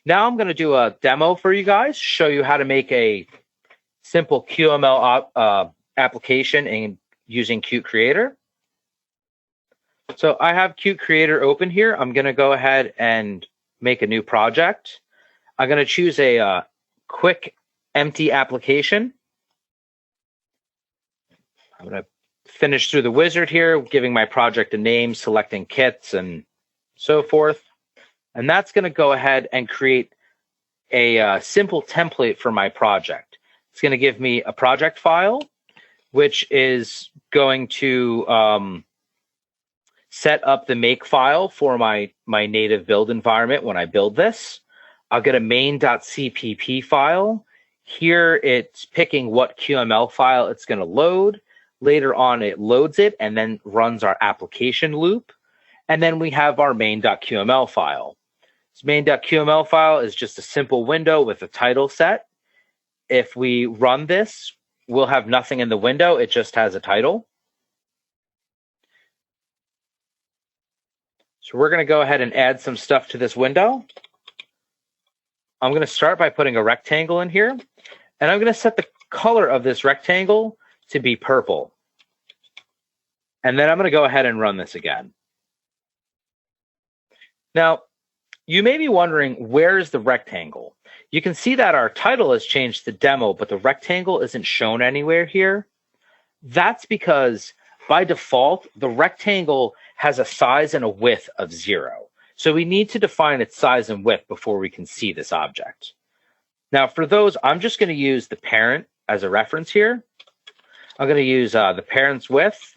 Now I'm going to do a demo for you guys, show you how to make a simple QML application using Qt Creator. So I have Qt Creator open here. I'm going to go ahead and make a new project. I'm going to choose a quick empty application. I'm going to finish through the wizard here, giving my project a name, selecting kits and so forth. And that's going to go ahead and create a simple template for my project. It's going to give me a project file, which is going to set up the make file for my native build environment when I build this. I'll get a main.cpp file. Here it's picking what QML file it's going to load. Later on, it loads it and then runs our application loop. And then we have our main.qml file. This main.qml file is just a simple window with a title set. If we run this, we'll have nothing in the window. It just has a title. So we're going to go ahead and add some stuff to this window. I'm going to start by putting a rectangle in here. And I'm going to set the color of this rectangle to be purple. And then I'm going to go ahead and run this again. Now, you may be wondering, where is the rectangle? You can see that our title has changed to demo, but the rectangle isn't shown anywhere here. That's because by default, the rectangle has a size and a width of 0. So we need to define its size and width before we can see this object. Now, for those, I'm just going to use the parent as a reference here. I'm going to use the parent's width.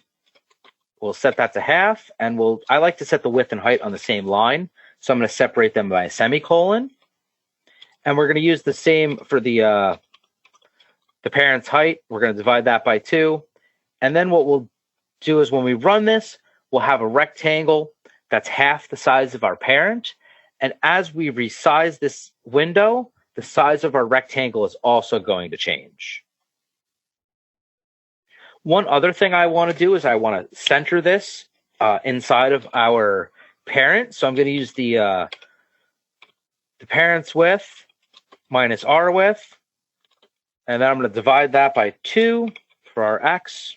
We'll set that to half, and I like to set the width and height on the same line. So I'm going to separate them by a semicolon. And we're going to use the same for the parent's height. We're going to divide that by 2. And then what we'll do is when we run this, we'll have a rectangle that's half the size of our parent. And as we resize this window, the size of our rectangle is also going to change. One other thing I want to do is I want to center this inside of our parent. So I'm going to use the parent's width minus our width. And then I'm going to divide that by 2 for our x.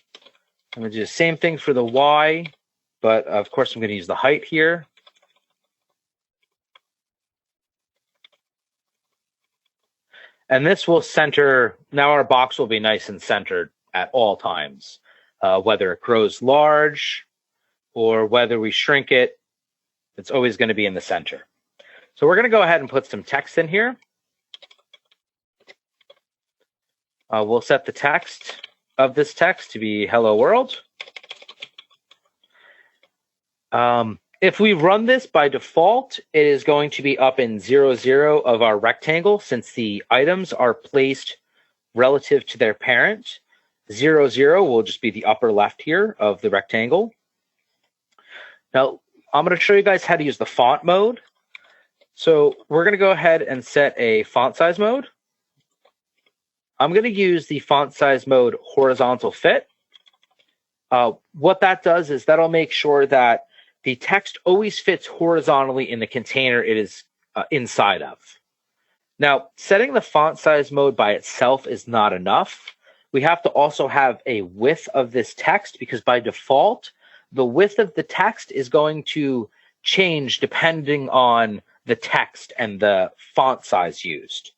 I'm going to do the same thing for the y, but of course I'm going to use the height here. And this will center, now our box will be nice and centered at all times, whether it grows large or whether we shrink it, it's always going to be in the center. So we're going to go ahead and put some text in here. We'll set the text of this text to be hello world. If we run this by default, it is going to be up in 0, 0 of our rectangle since the items are placed relative to their parent. 0, 0 will just be the upper left here of the rectangle. Now, I'm going to show you guys how to use the font mode. So we're going to go ahead and set a font size mode. I'm going to use the font size mode horizontal fit. What that does is that'll make sure that the text always fits horizontally in the container it is inside of. Now, setting the font size mode by itself is not enough. We have to also have a width of this text because by default, the width of the text is going to change depending on the text and the font size used.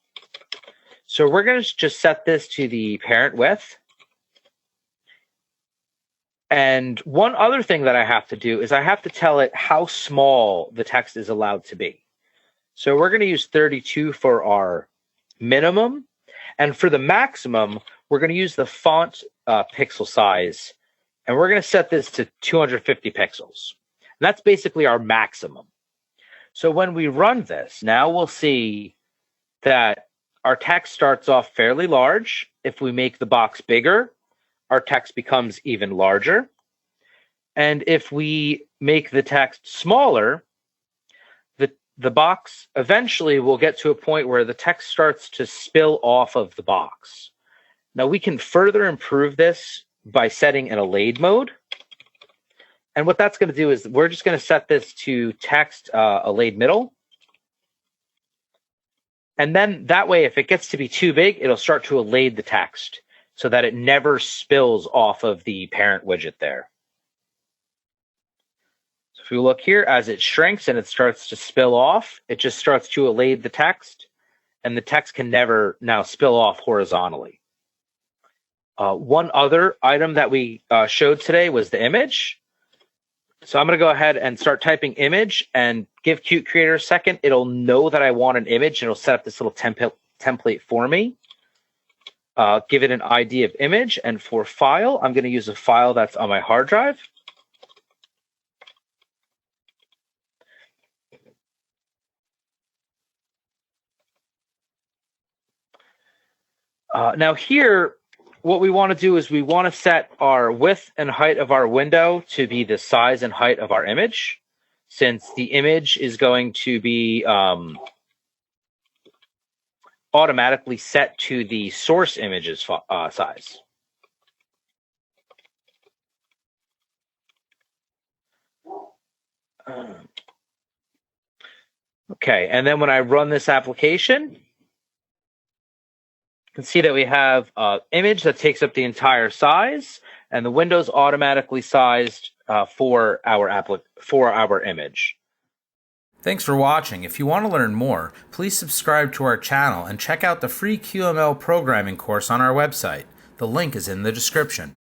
So we're going to just set this to the parent width. And one other thing that I have to do is I have to tell it how small the text is allowed to be. So we're going to use 32 for our minimum. And for the maximum, we're going to use the font pixel size. And we're going to set this to 250 pixels. And that's basically our maximum. So when we run this, now we'll see that our text starts off fairly large. If we make the box bigger, our text becomes even larger. And if we make the text smaller, the box eventually will get to a point where the text starts to spill off of the box. Now we can further improve this by setting an allayed mode. And what that's going to do is we're just going to set this to text allayed middle. And then that way, if it gets to be too big, it'll start to elade the text so that it never spills off of the parent widget there. So if we look here, as it shrinks and it starts to spill off, it just starts to elade the text, and the text can never now spill off horizontally. One other item that we showed today was the image. So I'm going to go ahead and start typing image and give Qt Creator a second. It'll know that I want an image. It'll set up this little template for me. Give it an ID of image. And for file, I'm going to use a file that's on my hard drive. Now here, what we want to do is we want to set our width and height of our window to be the size and height of our image, since the image is going to be automatically set to the source image's size. Okay, and then when I run this application, you can see that we have an image that takes up the entire size, and the window's automatically sized for our image. Thanks for watching. If you want to learn more, please subscribe to our channel and check out the free QML programming course on our website. The link is in the description.